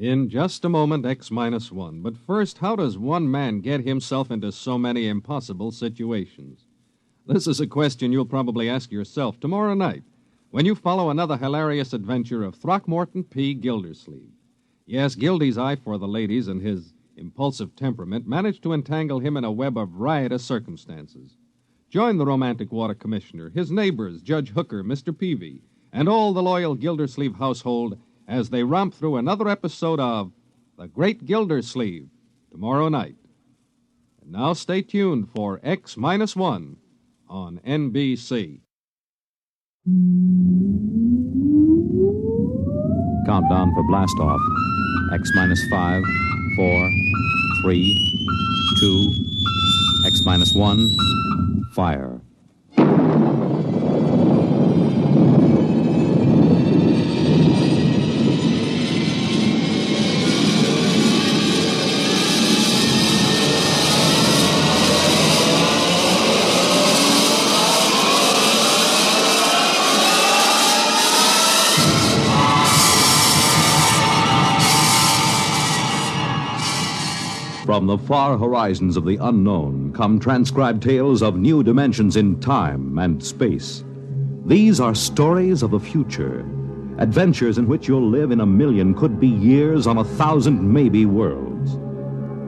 In just a moment, X minus one. But first, how does one man get himself into so many impossible situations? This is a question you'll probably ask yourself tomorrow night when you follow another hilarious adventure of Throckmorton P. Gildersleeve. Yes, Gildy's eye for the ladies and his impulsive temperament managed to entangle him in a web of riotous circumstances. Join the romantic water commissioner, his neighbors, Judge Hooker, Mr. Peavy, and all the loyal Gildersleeve household as they romp through another episode of The Great Gildersleeve tomorrow night. And now stay tuned for X minus one on NBC. Countdown for blast off. X minus 5, 4, 3, 2, X minus 1, fire. From the far horizons of the unknown come transcribed tales of new dimensions in time and space. These are stories of the future, adventures in which you'll live in a million could-be years on 1,000 maybe worlds.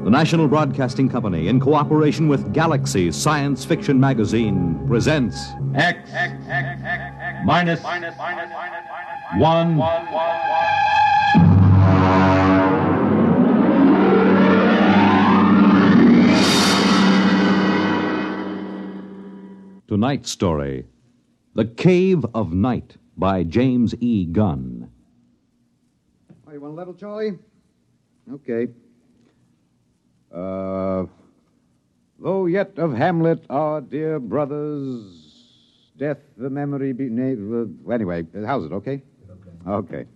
The National Broadcasting Company, in cooperation with Galaxy Science Fiction Magazine, presents X minus one. Tonight's story, The Cave of Night by James E. Gunn. Oh, you want a level, Charlie? Okay. Though yet of Hamlet, our dear brothers, death the memory be... Anyway, how's it, okay? Okay.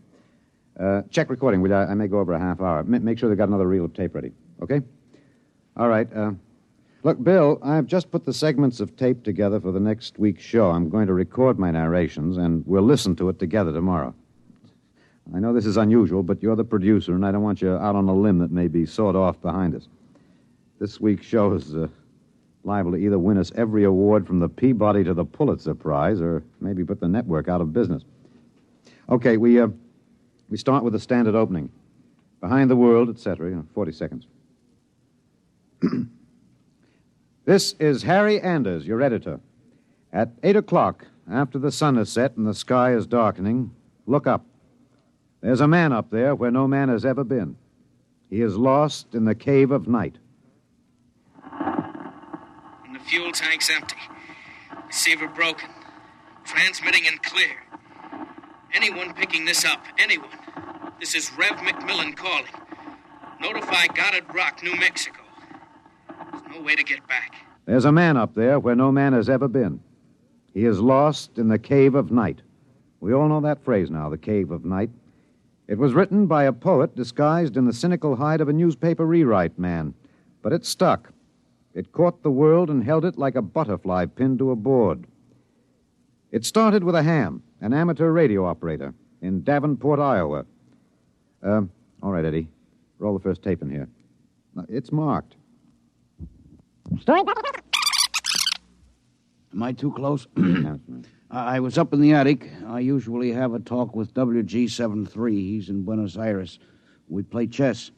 Check recording, will you? I may go over a half hour. Make sure they got another reel of tape ready, okay? All right, Look, Bill, I've just put the segments of tape together for the next week's show. I'm going to record my narrations, and we'll listen to it together tomorrow. I know this is unusual, but you're the producer, and I don't want you out on a limb that may be sawed off behind us. This week's show is liable to either win us every award from the Peabody to the Pulitzer Prize, or maybe put the network out of business. Okay, we start with the standard opening. Behind the world, etc., 40 seconds. This is Harry Anders, your editor. At 8 o'clock, after the sun has set and the sky is darkening, look up. There's a man up there where no man has ever been. He is lost in the cave of night. And the fuel tank's empty. Receiver broken. Transmitting and clear. Anyone picking this up, anyone. This is Rev McMillan calling. Notify Goddard Rock, New Mexico. No way to get back. There's a man up there where no man has ever been. He is lost in the cave of night. We all know that phrase now, the cave of night. It was written by a poet disguised in the cynical hide of a newspaper rewrite man. But it stuck. It caught the world and held it like a butterfly pinned to a board. It started with a ham, an amateur radio operator, in Davenport, Iowa. All right, Eddie. Roll the first tape in here. It's marked. Am I too close? I was up in the attic. I usually have a talk with WG73. He's in Buenos Aires. We play chess.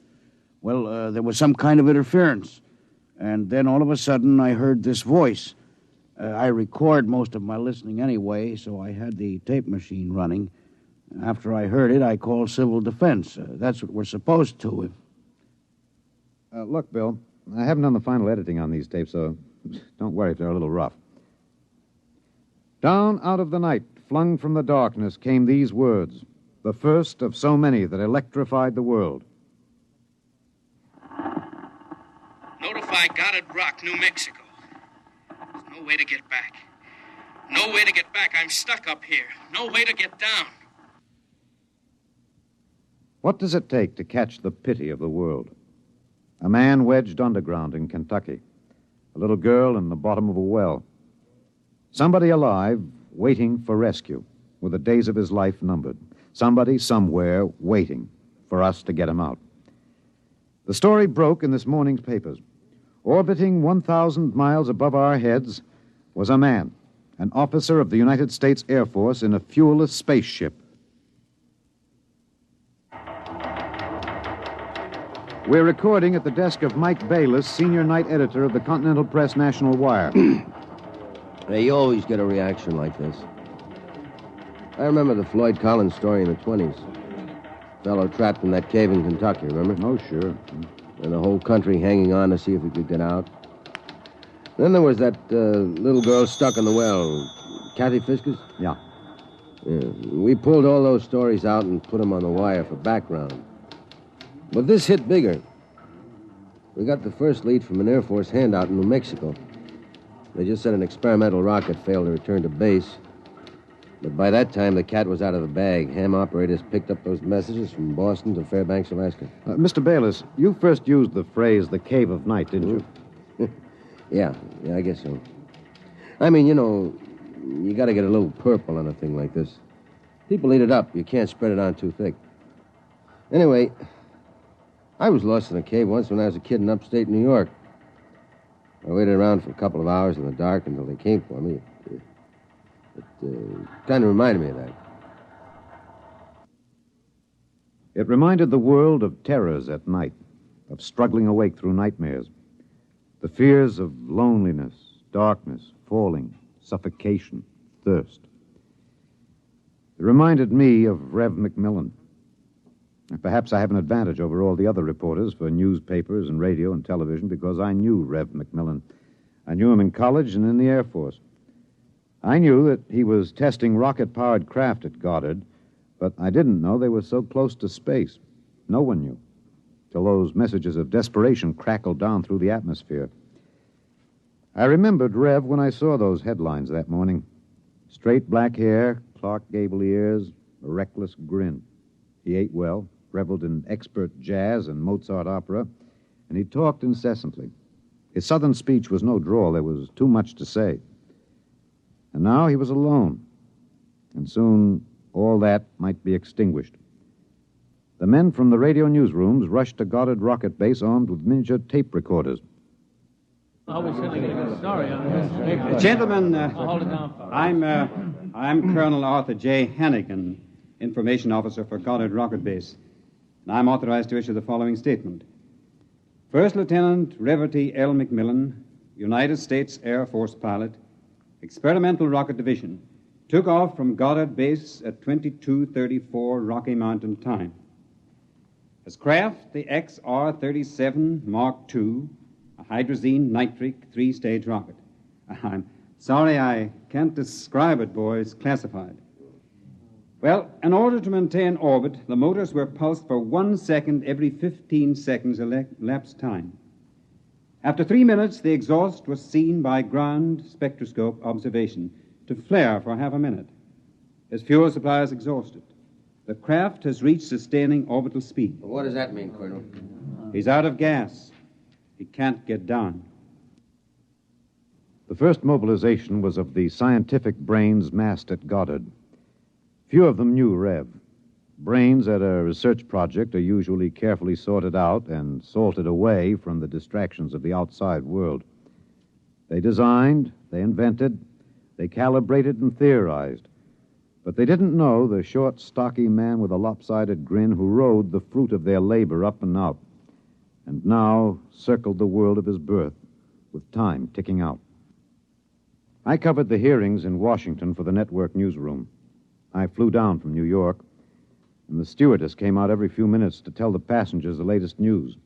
Well, there was some kind of interference. And then all of a sudden, I heard this voice. I record most of my listening anyway, so I had the tape machine running. After I heard it, I called civil defense. That's what we're supposed to. Look, Bill, I haven't done the final editing on these tapes, so don't worry if they're a little rough. Down out of the night, flung from the darkness, came these words, the first of so many that electrified the world. Notify Goddard Rock, New Mexico. There's no way to get back. No way to get back. I'm stuck up here. No way to get down. What does it take to catch the pity of the world? A man wedged underground in Kentucky. A little girl in the bottom of a well. Somebody alive, waiting for rescue, with the days of his life numbered. Somebody somewhere waiting for us to get him out. The story broke in this morning's papers. Orbiting 1,000 miles above our heads was a man, an officer of the United States Air Force in a fuelless spaceship. We're recording at the desk of Mike Bayless, senior night editor of the Continental Press National Wire. Hey, you always get a reaction like this. I remember the Floyd Collins story in the 20s. Fellow trapped in that cave in Kentucky, remember? Oh, sure. And the whole country hanging on to see if he could get out. Then there was that little girl stuck in the well. Kathy Fiskus? Yeah. We pulled all those stories out and put them on the wire for background. But this hit bigger. We got the first lead from an Air Force handout in New Mexico. They just said an experimental rocket failed to return to base. But by that time, the cat was out of the bag. Ham operators picked up those messages from Boston to Fairbanks, Alaska. Mr. Bayless, you first used the phrase the cave of night, didn't you? Yeah, I guess so. I mean, you got to get a little purple on a thing like this. People eat it up. You can't spread it on too thick. Anyway, I was lost in a cave once when I was a kid in upstate New York. I waited around for a couple of hours in the dark until they came for me. It kind of reminded me of that. It reminded the world of terrors at night, of struggling awake through nightmares. The fears of loneliness, darkness, falling, suffocation, thirst. It reminded me of Rev McMillan. And perhaps I have an advantage over all the other reporters for newspapers and radio and television because I knew Rev McMillan. I knew him in college and in the Air Force. I knew that he was testing rocket-powered craft at Goddard, but I didn't know they were so close to space. No one knew, till those messages of desperation crackled down through the atmosphere. I remembered Rev when I saw those headlines that morning. Straight black hair, Clark Gable ears, a reckless grin. He ate well, reveled in expert jazz and Mozart opera, and he talked incessantly. His southern speech was no drawl. There was too much to say. And now he was alone, and soon all that might be extinguished. The men from the radio newsrooms rushed to Goddard Rocket Base armed with miniature tape recorders. Gentlemen, I'm Colonel Arthur J. Hannigan, Information Officer for Goddard Rocket Base, and I'm authorized to issue the following statement. First Lieutenant Reverdy L. McMillan, United States Air Force pilot, Experimental Rocket Division, took off from Goddard Base at 22:34 Rocky Mountain time. His craft, the XR-37 Mark II, a hydrazine nitric three-stage rocket. I'm sorry I can't describe it, boys. Classified. Well, in order to maintain orbit, the motors were pulsed for 1 second every 15 seconds elapsed time. After 3 minutes, the exhaust was seen by ground spectroscope observation to flare for half a minute. His fuel supply is exhausted. The craft has reached sustaining orbital speed. What does that mean, Colonel? He's out of gas. He can't get down. The first mobilization was of the scientific brains massed at Goddard. Few of them knew Rev. Brains at a research project are usually carefully sorted out and salted away from the distractions of the outside world. They designed, they invented, they calibrated and theorized. But they didn't know the short, stocky man with a lopsided grin who rode the fruit of their labor up and out, and now circled the world of his birth, with time ticking out. I covered the hearings in Washington for the network newsroom. I flew down from New York, and the stewardess came out every few minutes to tell the passengers the latest news.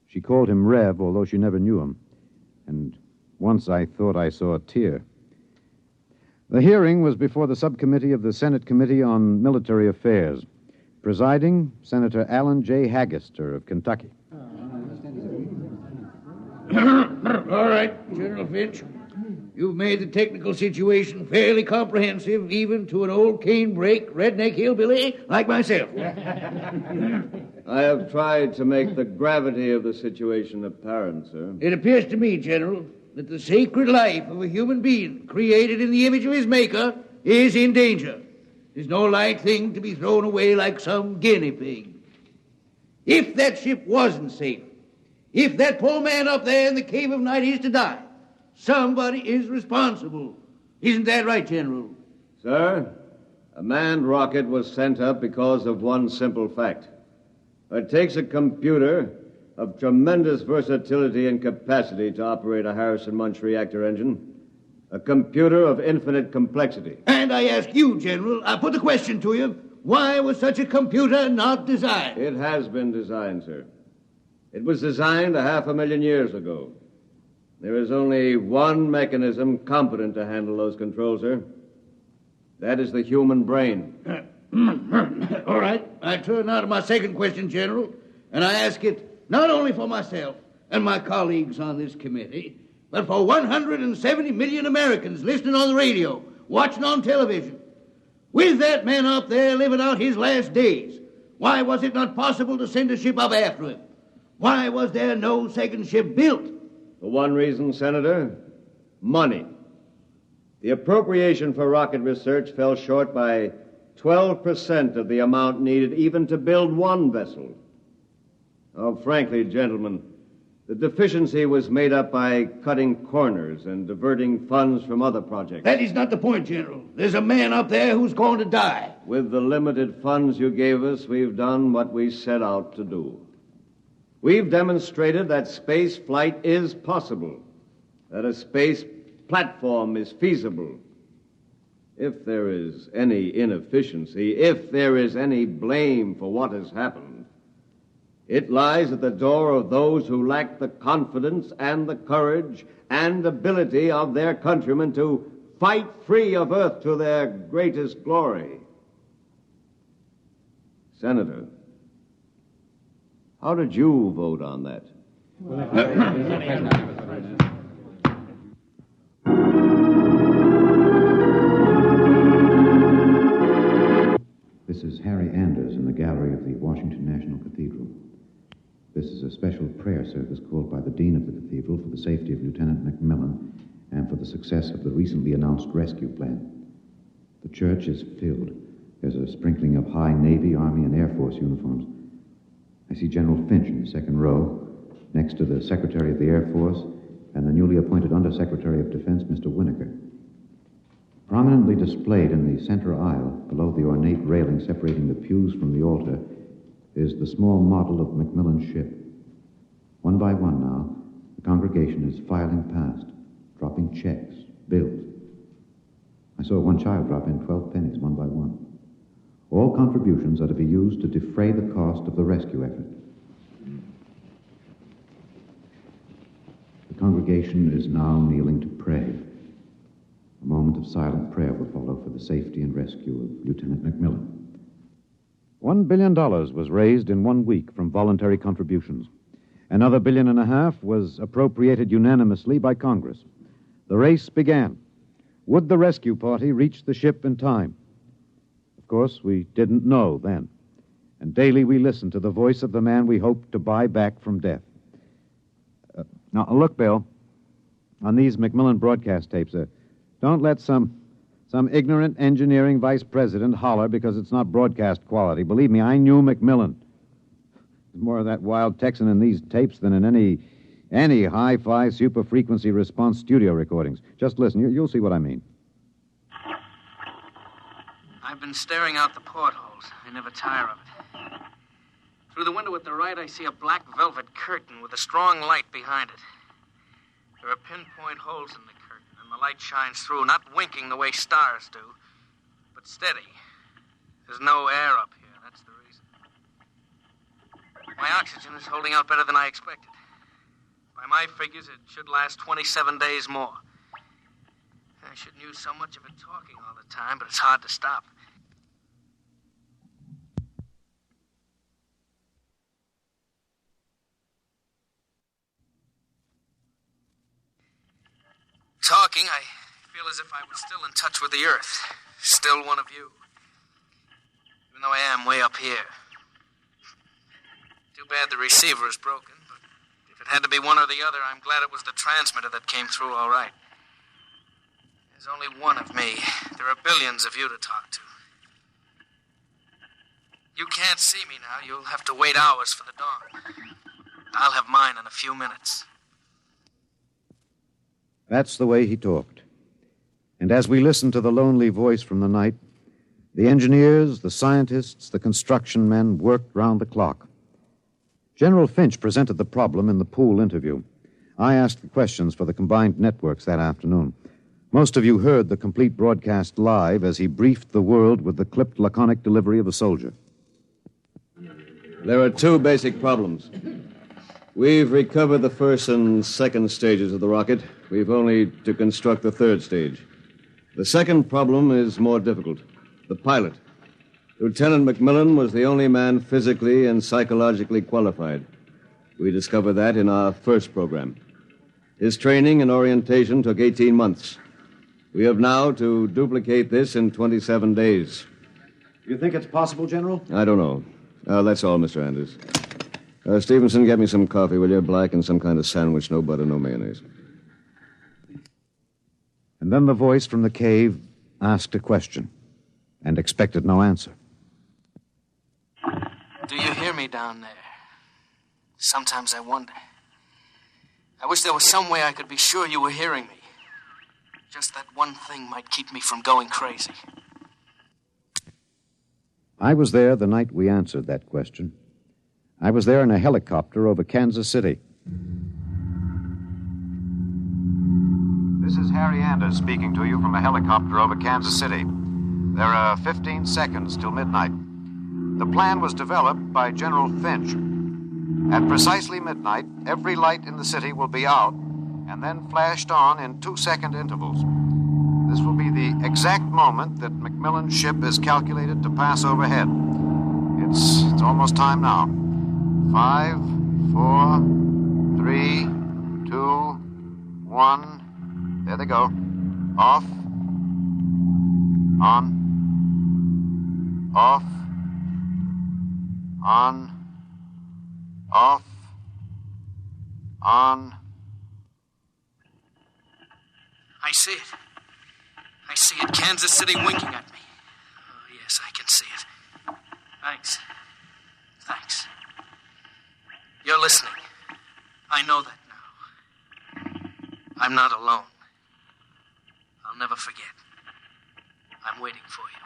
She called him Rev, although she never knew him, and once I thought I saw a tear. The hearing was before the subcommittee of the Senate Committee on Military Affairs. Presiding, Senator Alan J. Haggister of Kentucky. All right, General Finch. You've made the technical situation fairly comprehensive, even to an old cane-brake, redneck hillbilly like myself. I have tried to make the gravity of the situation apparent, sir. It appears to me, General, that the sacred life of a human being created in the image of his maker is in danger. It's no light thing to be thrown away like some guinea pig. If that ship wasn't safe, if that poor man up there in the Cave of Night is to die, somebody is responsible. Isn't that right, General? Sir, a manned rocket was sent up because of one simple fact. It takes a computer of tremendous versatility and capacity to operate a Harrison Munch reactor engine. A computer of infinite complexity. And I ask you, General, I put the question to you, why was such a computer not designed? It has been designed, sir. It was designed 500,000 years ago. There is only one mechanism competent to handle those controls, sir. That is the human brain. All right. I turn now to my second question, General, and I ask it not only for myself and my colleagues on this committee, but for 170 million Americans listening on the radio, watching on television. With that man up there living out his last days, why was it not possible to send a ship up after him? Why was there no second ship built? For one reason, Senator, money. The appropriation for rocket research fell short by 12% of the amount needed even to build one vessel. Oh, frankly, gentlemen, the deficiency was made up by cutting corners and diverting funds from other projects. That is not the point, General. There's a man up there who's going to die. With the limited funds you gave us, we've done what we set out to do. We've demonstrated that space flight is possible, that a space platform is feasible. If there is any inefficiency, if there is any blame for what has happened, it lies at the door of those who lack the confidence and the courage and ability of their countrymen to fight free of Earth to their greatest glory. Senator, how did you vote on that? This is Harry Anders in the gallery of the Washington National Cathedral. This is a special prayer service called by the Dean of the Cathedral for the safety of Lieutenant McMillan and for the success of the recently announced rescue plan. The church is filled. There's a sprinkling of high Navy, Army, and Air Force uniforms. I see General Finch in the second row, next to the Secretary of the Air Force and the newly appointed Undersecretary of Defense, Mr. Winokur. Prominently displayed in the center aisle, below the ornate railing separating the pews from the altar, is the small model of Macmillan's ship. One by one now, the congregation is filing past, dropping checks, bills. I saw one child drop in 12 pennies, one by one. All contributions are to be used to defray the cost of the rescue effort. The congregation is now kneeling to pray. A moment of silent prayer will follow for the safety and rescue of Lieutenant McMillan. $1 billion was raised in 1 week from voluntary contributions. Another $1.5 billion was appropriated unanimously by Congress. The race began. Would the rescue party reach the ship in time? Of course, we didn't know then. And daily we listened to the voice of the man we hoped to buy back from death. Now, look, Bill, on these McMillan broadcast tapes, don't let some ignorant engineering vice president holler because it's not broadcast quality. Believe me, I knew McMillan. There's more of that wild Texan in these tapes than in any hi-fi super-frequency response studio recordings. Just listen. You'll see what I mean. I've been staring out the portholes. I never tire of it. Through the window at the right, I see a black velvet curtain with a strong light behind it. There are pinpoint holes in the curtain, and the light shines through, not winking the way stars do, but steady. There's no air up here. That's the reason. My oxygen is holding out better than I expected. By my figures, it should last 27 days more. I shouldn't use so much of it talking all the time, but it's hard to stop. Talking, I feel as if I was still in touch with the Earth. Still one of you. Even though I am way up here. Too bad the receiver is broken, but if it had to be one or the other, I'm glad it was the transmitter that came through all right. There's only one of me. There are billions of you to talk to. You can't see me now. You'll have to wait hours for the dawn. I'll have mine in a few minutes. That's the way he talked. And as we listened to the lonely voice from the night, the engineers, the scientists, the construction men worked round the clock. General Finch presented the problem in the pool interview. I asked the questions for the combined networks that afternoon. Most of you heard the complete broadcast live as he briefed the world with the clipped, laconic delivery of a soldier. There are two basic problems. We've recovered the first and second stages of the rocket. We've only to construct the third stage. The second problem is more difficult. The pilot. Lieutenant McMillan was the only man physically and psychologically qualified. We discovered that in our first program. His training and orientation took 18 months. We have now to duplicate this in 27 days. You think it's possible, General? I don't know. That's all, Mr. Anders. Stevenson, get me some coffee, will you? Black and some kind of sandwich, no butter, no mayonnaise. And then the voice from the cave asked a question and expected no answer. Do you hear me down there? Sometimes I wonder. I wish there was some way I could be sure you were hearing me. Just that one thing might keep me from going crazy. I was there the night we answered that question. I was there in a helicopter over Kansas City. This is Harry Anders speaking to you from a helicopter over Kansas City. There are 15 seconds till midnight. The plan was developed by General Finch. At precisely midnight, every light in the city will be out and then flashed on in 2-second intervals. This will be the exact moment that McMillan's ship is calculated to pass overhead. It's almost time now. 5, 4, 3, 2, 1. There they go. Off. On. Off. On. Off. On. I see it. I see it. Kansas City winking at me. Oh, yes, I can see it. Thanks. Thanks. You're listening. I know that now. I'm not alone. I'll never forget. I'm waiting for you.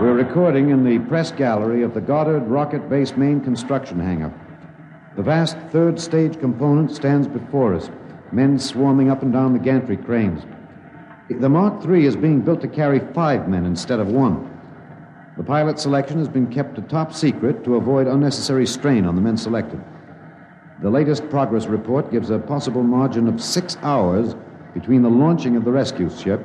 We're recording in the press gallery of the Goddard Rocket Base main construction hangar. The vast third stage component stands before us, men swarming up and down the gantry cranes. The Mark III is being built to carry 5 men instead of 1. The pilot selection has been kept a top secret to avoid unnecessary strain on the men selected. The latest progress report gives a possible margin of 6 hours between the launching of the rescue ship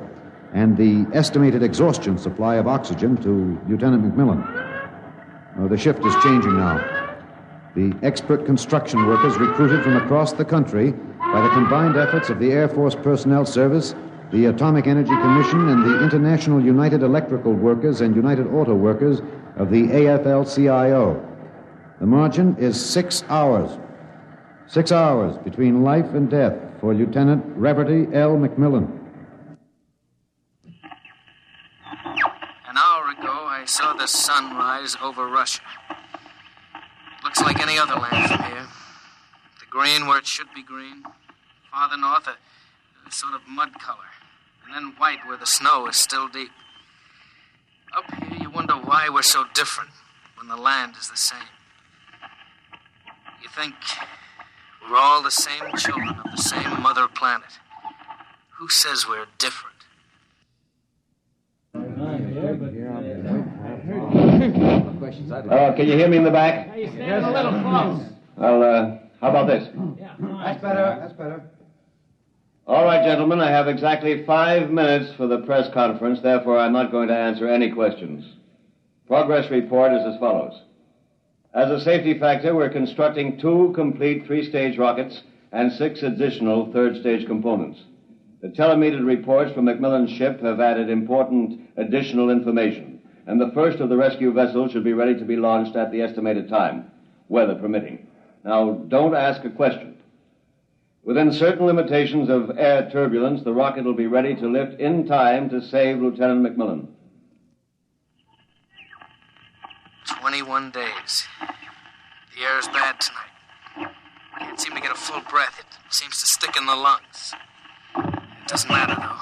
and the estimated exhaustion supply of oxygen to Lieutenant McMillan. The shift is changing now. The expert construction workers recruited from across the country by the combined efforts of the Air Force Personnel Service, the Atomic Energy Commission, and the International United Electrical Workers and United Auto Workers of the AFL-CIO. The margin is 6 hours. 6 hours between life and death for Lieutenant Reverdy L. McMillan. An hour ago, I saw the sun rise over Russia. Looks like any other land from here. The green where it should be green. Farther north, a sort of mud color. And then white where the snow is still deep. Up here, you wonder why we're so different when the land is the same. You think we're all the same children of the same mother planet. Who says we're different? Can you hear me in the back? You're standing a little close. Well, how about this? That's better. That's better. All right, gentlemen, I have exactly 5 minutes for the press conference. Therefore, I'm not going to answer any questions. Progress report is as follows. As a safety factor, we're constructing 2 complete 3-stage rockets and 6 additional 3rd-stage components. The telemetered reports from McMillan's ship have added important additional information, and the first of the rescue vessels should be ready to be launched at the estimated time, weather permitting. Now, don't ask a question. Within certain limitations of air turbulence, the rocket will be ready to lift in time to save Lieutenant McMillan. 21 days. The air's bad tonight. Can't seem to get a full breath. It seems to stick in the lungs. It doesn't matter, though.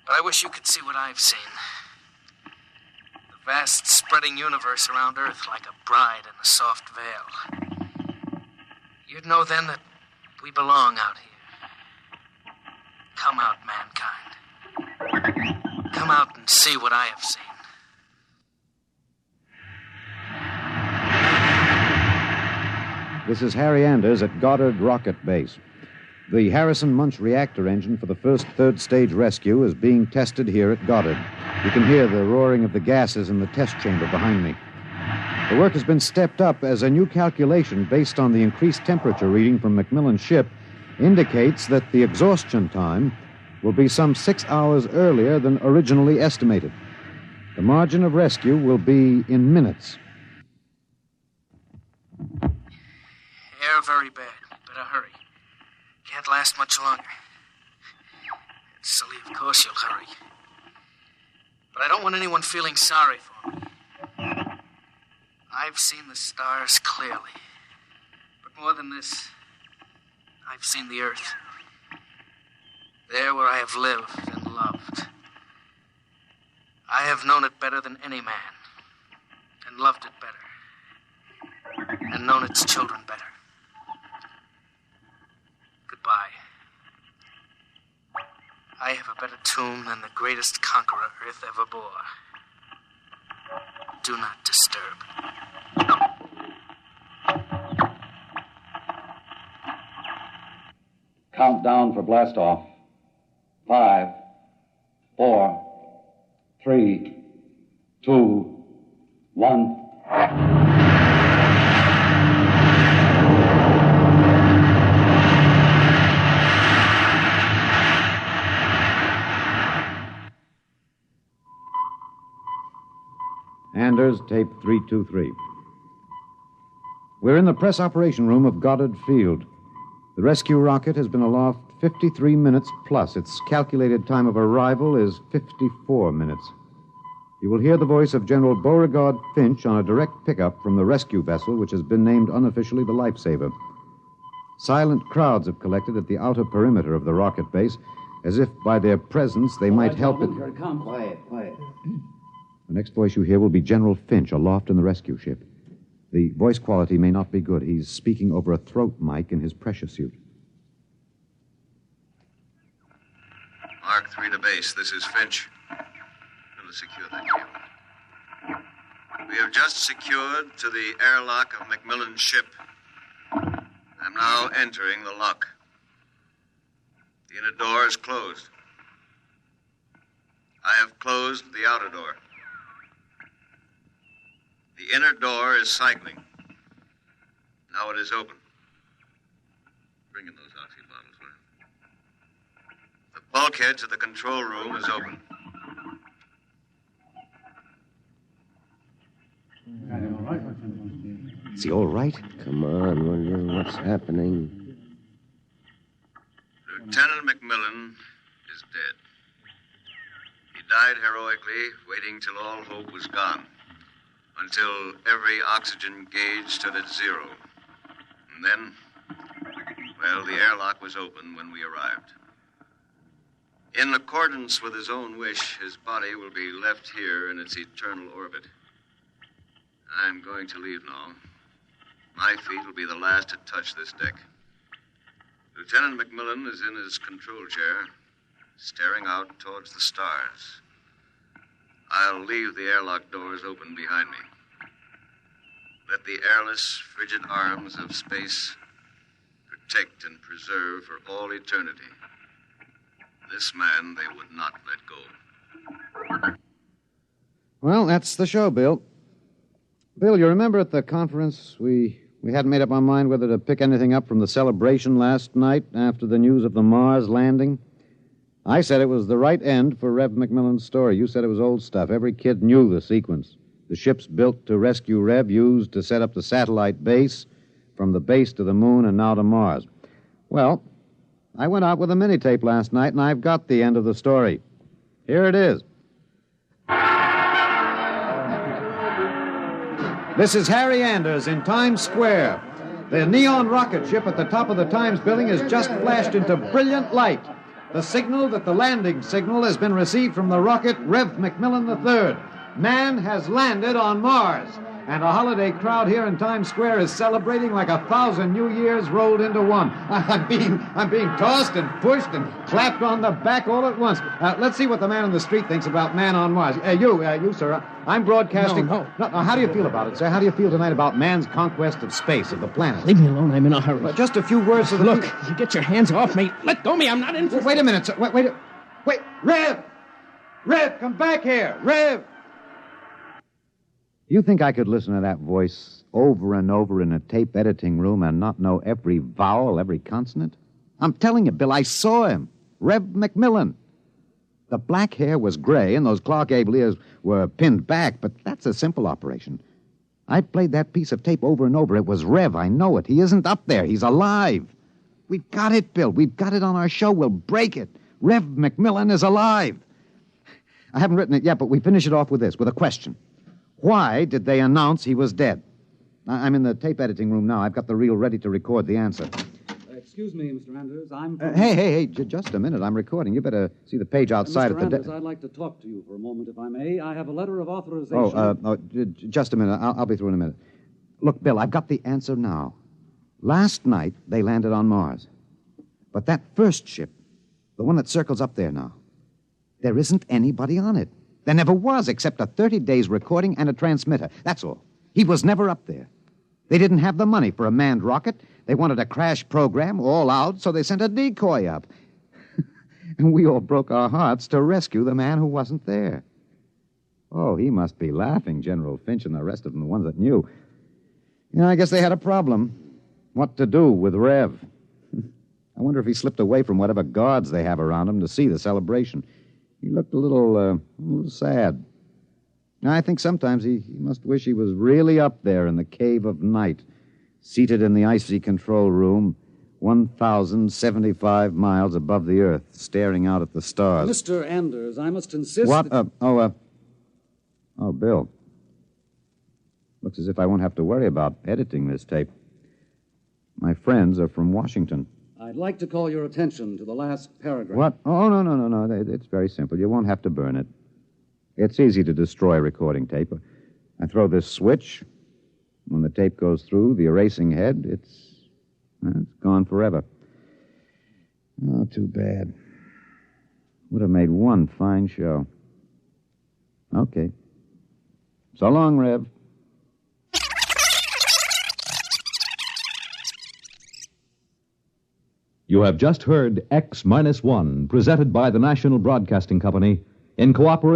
But I wish you could see what I've seen. The vast, spreading universe around Earth like a bride in a soft veil. You'd know then that we belong out here. Come out, mankind. Come out and see what I have seen. This is Harry Anders at Goddard Rocket Base. The Harrison Munch reactor engine for the first third-stage rescue is being tested here at Goddard. You can hear the roaring of the gases in the test chamber behind me. The work has been stepped up as a new calculation based on the increased temperature reading from McMillan's ship indicates that the exhaustion time will be some 6 hours earlier than originally estimated. The margin of rescue will be in minutes. Air very bad. Better hurry. Can't last much longer. It's silly, of course you'll hurry. But I don't want anyone feeling sorry for me. I've seen the stars clearly. But more than this, I've seen the earth. There where I have lived and loved. I have known it better than any man. And loved it better. And known its children better. Goodbye. I have a better tomb than the greatest conqueror Earth ever bore. Do not disturb. Countdown for blast off. 5, 4, 3, 2, 1. Anders, tape 323. We're in the press operation room of Goddard Field. The rescue rocket has been aloft 53 minutes plus. Its calculated time of arrival is 54 minutes. You will hear the voice of General Beauregard Finch on a direct pickup from the rescue vessel, which has been named unofficially the Lifesaver. Silent crowds have collected at the outer perimeter of the rocket base, as if by their presence they might help it. Here it comes. Quiet. The next voice you hear will be General Finch aloft in the rescue ship. The voice quality may not be good. He's speaking over a throat mic in his pressure suit. Mark 3 to base. This is Finch. Going to secure that cable. We have just secured to the airlock of McMillan's ship. I'm now entering the lock. The inner door is closed. I have closed the outer door. The inner door is cycling. Now it is open. Bring in those oxy bottles, will you? The bulkhead to the control room is open. Is he all right? Come on, wonder what's happening. Lieutenant McMillan is dead. He died heroically, waiting till all hope was gone. Until every oxygen gauge stood at 0. And then, well, the airlock was open when we arrived. In accordance with his own wish, his body will be left here in its eternal orbit. I'm going to leave now. My feet will be the last to touch this deck. Lieutenant McMillan is in his control chair, staring out towards the stars. I'll leave the airlock doors open behind me. Let the airless, frigid arms of space protect and preserve for all eternity this man they would not let go. Well, that's the show, Bill. Bill, you remember at the conference we hadn't made up our mind whether to pick anything up from the celebration last night after the news of the Mars landing? I said it was the right end for Rev McMillan's story. You said it was old stuff. Every kid knew the sequence. The ships built to rescue Rev, used to set up the satellite base, from the base to the moon and now to Mars. Well, I went out with a mini-tape last night, and I've got the end of the story. Here it is. This is Harry Anders in Times Square. The neon rocket ship at the top of the Times building has just flashed into brilliant light. The signal that the landing signal has been received from the rocket Rev McMillan III. Man has landed on Mars. And a holiday crowd here in Times Square is celebrating like 1,000 New Years rolled into one. I'm being tossed and pushed and clapped on the back all at once. Let's see what the man on the street thinks about man on Mars. You, sir. I'm broadcasting. No. How do you feel about it, sir? How do you feel tonight about man's conquest of space, of the planet? Leave me alone. I'm in a hurry. Well, just a few words to the... Look, you get your hands off me. Let go of me. I'm not interested. Wait a minute, sir. Wait. Rev! Rev, come back here. Rev! You think I could listen to that voice over and over in a tape editing room and not know every vowel, every consonant? I'm telling you, Bill, I saw him. Rev McMillan. The black hair was gray and those Clark Gable ears were pinned back, but that's a simple operation. I played that piece of tape over and over. It was Rev, I know it. He isn't up there. He's alive. We've got it, Bill. We've got it on our show. We'll break it. Rev McMillan is alive. I haven't written it yet, but we finish it off with this, with a question. Why did they announce he was dead? I'm in the tape editing room now. I've got the reel ready to record the answer. Excuse me, Mr. Anders. I'm... Hey, just a minute. I'm recording. You better see the page outside Mr. at the... Anders, I'd like to talk to you for a moment, if I may. I have a letter of authorization... Just a minute. I'll be through in a minute. Look, Bill, I've got the answer now. Last night, they landed on Mars. But that first ship, the one that circles up there now, there isn't anybody on it. There never was, except a 30 days recording and a transmitter. That's all. He was never up there. They didn't have the money for a manned rocket. They wanted a crash program all out, so they sent a decoy up. And we all broke our hearts to rescue the man who wasn't there. Oh, he must be laughing, General Finch and the rest of them, the ones that knew. I guess they had a problem. What to do with Rev? I wonder if he slipped away from whatever guards they have around him to see the celebration. He looked a little sad. I think sometimes he must wish he was really up there in the cave of night, seated in the icy control room, 1,075 miles above the Earth, staring out at the stars. Mr. Anders, I must insist... What? Bill. Looks as if I won't have to worry about editing this tape. My friends are from Washington. I'd like to call your attention to the last paragraph. What? Oh, no. It's very simple. You won't have to burn it. It's easy to destroy recording tape. I throw this switch. When the tape goes through the erasing head, it's gone forever. Oh, too bad. Would have made one fine show. Okay. So long, Rev. You have just heard X-1, presented by the National Broadcasting Company in cooperation